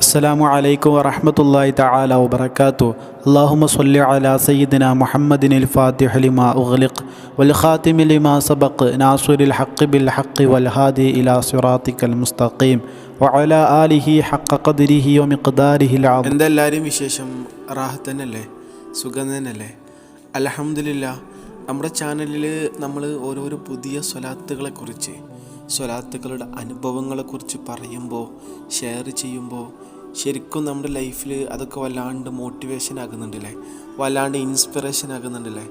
അസ്സലാമു അലൈക്കും വറഹ്മത്തുള്ളാഹി തആല വബറകാതുഹു. അല്ലാഹുമ്മ സ്വല്ലി അലാ സയ്യിദിനാ മുഹമ്മദിനിൽ ഫാത്തിഹി ലിമാ ഉഗ്ലിഖ് വൽ ഖാതിമി ലിമാ സബഖ് നാസിറിൽ ഹഖ് ബിൽ ഹഖ് വൽ ഹാദി ഇലാ സിറാത്തിക്കൽ മുസ്തഖീം വഅലാ ആലിഹി ഹഖ ഖദ്രിഹി വമിഖ്ദാരിഹിൽ അദീം. എന്തെല്ലാവരും വിശേഷം? റാഹത്ത് തന്നെയല്ലേ? സുഖം തന്നെയല്ലേ? അൽഹംദുലില്ലാ. നമ്മുടെ ചാനലിൽ നമ്മൾ ഓരോരോ പുതിയ സ്വലാത്തുകളെക്കുറിച്ച്, സ്വലാത്തുകളുടെ അനുഭവങ്ങളെക്കുറിച്ച് പറയുമ്പോൾ, ഷെയർ ചെയ്യുമ്പോൾ ശരിക്കും നമ്മുടെ ലൈഫിൽ അതൊക്കെ വല്ലാണ്ട് മോട്ടിവേഷൻ ആകുന്നുണ്ടല്ലേ, വല്ലാണ്ട് ഇൻസ്പിറേഷൻ ആകുന്നുണ്ടല്ലേ.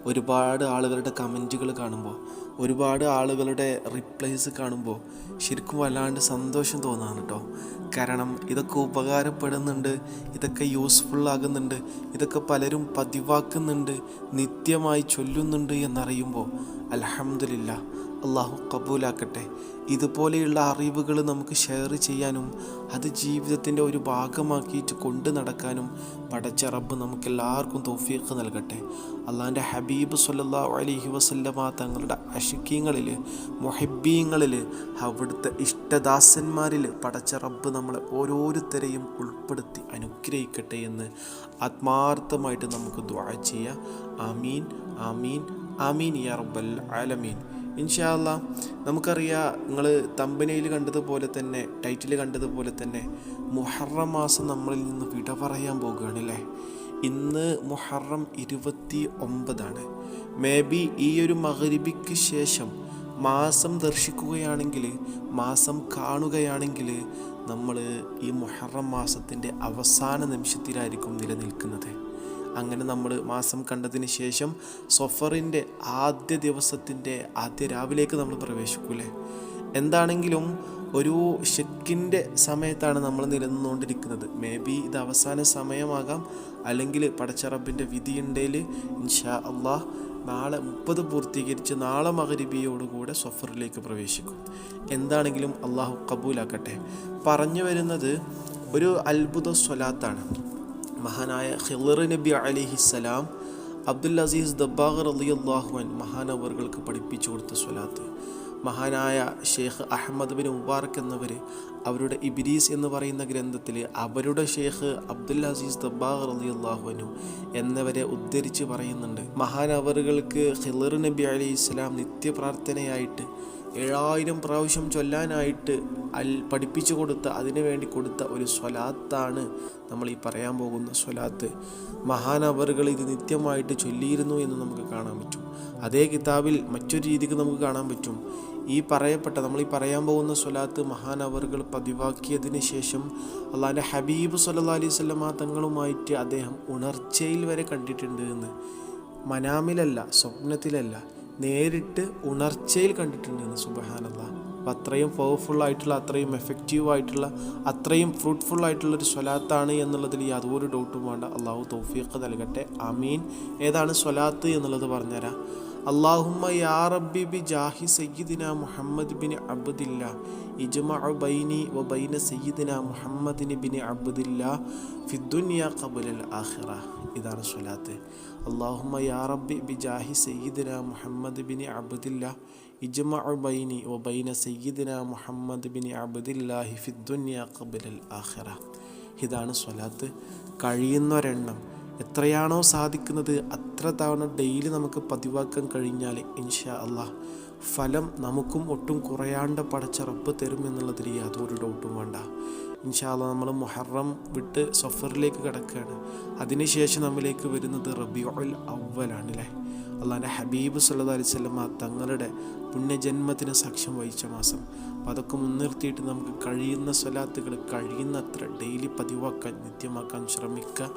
ഒരുപാട് ആളുകളുടെ കമൻറ്റുകൾ കാണുമ്പോൾ, ഒരുപാട് ആളുകളുടെ റിപ്ലൈസ് കാണുമ്പോൾ ശരിക്കും വല്ലാണ്ട് സന്തോഷം തോന്നാണ് കേട്ടോ. കാരണം ഇതൊക്കെ ഉപകാരപ്പെടുന്നുണ്ട്, ഇതൊക്കെ യൂസ്ഫുൾ ആകുന്നുണ്ട്, ഇതൊക്കെ പലരും പതിവാക്കുന്നുണ്ട്, നിത്യമായി ചൊല്ലുന്നുണ്ട് എന്നറിയുമ്പോൾ അൽഹംദുലില്ലാ, അള്ളാഹു കബൂലാക്കട്ടെ. ഇതുപോലെയുള്ള അറിവുകൾ നമുക്ക് ഷെയർ ചെയ്യാനും അത് ജീവിതത്തിൻ്റെ ഒരു ഭാഗമാക്കിയിട്ട് കൊണ്ടു നടക്കാനും പടച്ച റബ്ബ് നമുക്കെല്ലാവർക്കും തൗഫീഖ് നൽകട്ടെ. അള്ളാഹിൻ്റെ ഹബീബ് സ്വല്ലല്ലാഹു അലൈഹി വസല്ലമ തങ്ങളുടെ അഷിക്കീങ്ങളിൽ, മുഹിബ്ബീങ്ങളിൽ, അവിടുത്തെ ഇഷ്ടദാസന്മാരിൽ പടച്ച റബ്ബ് നമ്മളെ ഓരോരുത്തരെയും ഉൾപ്പെടുത്തി അനുഗ്രഹിക്കട്ടെ എന്ന് ആത്മാർത്ഥമായിട്ട് നമുക്ക് ദുആ ചെയ്യാം. ആമീൻ ആമീൻ ആമീൻ യാ റബ്ബൽ ആലമീൻ. ഇൻഷാ അല്ലാഹ്, നമുക്കറിയാം, നിങ്ങൾ തമ്പനയിൽ കണ്ടതുപോലെ തന്നെ, ടൈറ്റിൽ കണ്ടതുപോലെ തന്നെ മുഹറം മാസം നമ്മളിൽ നിന്ന് വിട പറയാൻ പോകുകയാണ് അല്ലേ. ഇന്ന് മുഹറം 29. മേ ബി ഈ ഒരു മഗ്രിബിക്ക് ശേഷം മാസം ദർശിക്കുകയാണെങ്കിൽ, മാസം കാണുകയാണെങ്കിൽ നമ്മൾ ഈ മുഹറം മാസത്തിൻ്റെ അവസാന നിമിഷത്തിലായിരിക്കും നിലനിൽക്കുന്നത്. അങ്ങനെ നമ്മൾ മാസം കണ്ടതിന് ശേഷം സഫറിൻ്റെ ആദ്യ ദിവസത്തിൻ്റെ ആദ്യ രാവിലേക്ക് നമ്മൾ പ്രവേശിക്കൂലേ. എന്താണെങ്കിലും ഒരു ശക്കിൻ്റെ സമയത്താണ് നമ്മൾ നിലനിന്നുകൊണ്ടിരിക്കുന്നത്. മേ ബി ഇത് അവസാന സമയമാകാം, അല്ലെങ്കിൽ പടച്ച റബ്ബിൻ്റെ വിധിയുണ്ടെങ്കിൽ ഇൻഷാ അള്ളാഹ് നാളെ 30 പൂർത്തീകരിച്ച് നാളെ മഗ്രിബിയോടുകൂടെ സഫറിലേക്ക് പ്രവേശിക്കും. എന്താണെങ്കിലും അള്ളാഹു കബൂലാക്കട്ടെ. പറഞ്ഞു വരുന്നത് ഒരു അത്ഭുത സ്വലാത്താണ്. മഹാനായ ഖിളർ നബി അലൈഹിസ്സലാം അബ്ദുൽ അസീസ് ദബ്ബാഗ് റളിയല്ലാഹു അൻഹു മഹാനവറുകൾക്ക് പഠിപ്പിച്ചു കൊടുത്ത സ്വലാത്ത്. മഹാനായ ഷെയ്ഖ് അഹമ്മദ് ബിൻ മുബാറക് എന്നവർ അവരുടെ ഇബ്രീസ് എന്ന് പറയുന്ന ഗ്രന്ഥത്തിൽ അവരുടെ ഷെയ്ഖ് അബ്ദുൽ അസീസ് ദബ്ബാഗ് റളിയല്ലാഹു അൻഹു എന്നവരെ ഉദ്ധരിച്ച് പറയുന്നുണ്ട്, മഹാനവറുകൾക്ക് ഖിളർ നബി അലൈഹിസ്സലാം നിത്യപ്രാർത്ഥനയായിട്ട് 7000 പ്രാവശ്യം ചൊല്ലാനായിട്ട് പഠിപ്പിച്ചു കൊടുത്ത, അതിനു വേണ്ടി കൊടുത്ത ഒരു സ്വലാത്താണ് നമ്മൾ ഈ പറയാൻ പോകുന്ന സ്വലാത്ത്. മഹാനവറുകൾ ഇത് നിത്യമായിട്ട് ചൊല്ലിയിരുന്നു എന്ന് നമുക്ക് കാണാൻ പറ്റും. അതേ കിതാബിൽ മറ്റൊരു രീതിക്ക് നമുക്ക് കാണാൻ പറ്റും. നമ്മൾ ഈ പറയാൻ പോകുന്ന സ്വലാത്ത് മഹാനവറുകൾ പതിവാക്കിയതിന് ശേഷം അള്ളാഹിൻ്റെ ഹബീബ് സ്വല്ലല്ലാഹു അലൈഹി വസല്ലമ തങ്ങളുമായിട്ട് അദ്ദേഹം ഉണർച്ചയിൽ വരെ കണ്ടിട്ടുണ്ട് എന്ന്. മനാമിലല്ല, സ്വപ്നത്തിലല്ല, നേരിട്ട് ഉണർച്ചയിൽ കണ്ടിട്ടുണ്ടെന്ന്. സുബ്ഹാനല്ലാഹ്. അപ്പം അത്രയും പവർഫുള്ളായിട്ടുള്ള, അത്രയും എഫക്റ്റീവായിട്ടുള്ള, അത്രയും ഫ്രൂട്ട്ഫുള്ളായിട്ടുള്ളൊരു സ്വലാത്താണ് എന്നുള്ളതിൽ യാതൊരു ഡൗട്ടും വേണ്ട. അള്ളാഹു തൗഫീഖ് നൽകട്ടെ. ആമീൻ. ഏതാണ് സ്വലാത്ത് എന്നുള്ളത് പറഞ്ഞുതരാം. അല്ലാഹുമ്മ യാ റബ്ബി ബി ജാഹി സയ്യിദിനാ മുഹമ്മദ് ബിൻ അബ്ദില്ലാ ഇജ്മഉ ബൈനി വ ബൈന സയ്യിദിനാ മുഹമ്മദ് ബിൻ അബ്ദില്ലാ ഫിദ്ദുനിയ ഖബലൽ ആഖിറ. ഇതാണ് സ്വലാത്ത്. അല്ലാഹുമ്മ യാ റബ്ബി ബി ജാഹി സയ്യിദിനാ മുഹമ്മദ് ബിൻ അബ്ദില്ലാ ഇജ്മഉ ബൈനി വ ബൈന സയ്യിദിനാ മുഹമ്മദ് ബിൻ അബ്ദില്ലാഹി ഫിദ്ദുനിയ ഖബലൽ ആഖിറ. ഇതാണ് സ്വലാത്ത്. കഴിയുന്നൊരെണ്ണം എത്രയാണോ സാധിക്കുന്നത് അത്ര തവണ ഡെയിലി നമുക്ക് പതിവാക്കാൻ കഴിഞ്ഞാൽ ഇൻഷാ അള്ളാഹ് ഫലം നമുക്കും ഒട്ടും കുറയാണ്ട് പടച്ച റബ്ബ് തരും എന്നുള്ളതിൽ യാതൊരു ഡൗട്ടും വേണ്ട. ഇൻഷാ അള്ളാഹ് നമ്മൾ മുഹറം വിട്ട് സഫറിലേക്ക് കിടക്കുകയാണ്. അതിനുശേഷം നമ്മിലേക്ക് വരുന്നത് റബീഉൽ അവ്വലാണ് അല്ലേ. അള്ളാഹിൻ്റെ ഹബീബ് സല്ലല്ലാഹു അലൈഹി വസല്ലമ തങ്ങളുടെ പുണ്യജന്മത്തിന് സാക്ഷ്യം വഹിച്ച മാസം. അപ്പോൾ അതൊക്കെ മുൻനിർത്തിയിട്ട് നമുക്ക് കഴിയുന്ന സ്വലാത്തുകൾ കഴിയുന്നത്ര ഡെയിലി പതിവാക്കാൻ, നിത്യമാക്കാൻ ശ്രമിക്കുക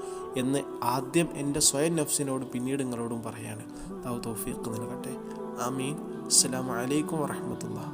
എന്ന് ആദ്യം എൻ്റെ സ്വയം നഫ്സിനോട് പിന്നീട് നിങ്ങളോടും പറയാണ്. അല്ലാഹു തൗഫീഖ് നൽകട്ടെ. ആമീൻ. അസ്സലാമു അലൈക്കും വറഹ്മത്തുള്ളാഹി.